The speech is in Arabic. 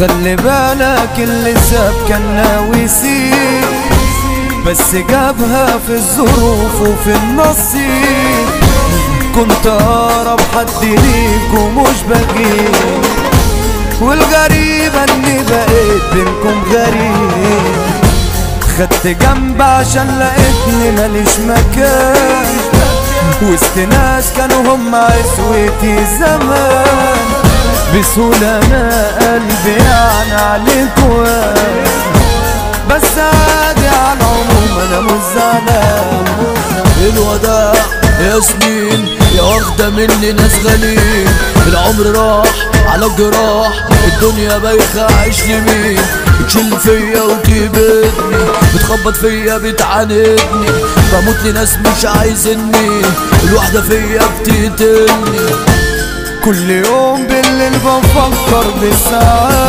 خلي بالك اللي ساب كان ناوي يسيب، بس جابها في الظروف وفي النصيب. كنت اقرب حد ليك ومش بجيب، والغريبة اني بقيت بينكم غريب. خدت جنب عشان لقيتني ماليش مكان وسط ناس كانوا هم عزوتي زمان. بسهولة انا قلبي يعني عليكوا، بس عادي على العموم انا مش زعلان. الوداع يا سنين يا واخدة مني ناس غاليين، العمر راح على الجراح، الدنيا بايخة عيش لمين. بتشل فيا وتهبدني، بتخبط فيا بتعاندني، بموت لناس مش عايزني، الوحدة فيا بتقتلني. كل يوم بالليل بفكر بالساعات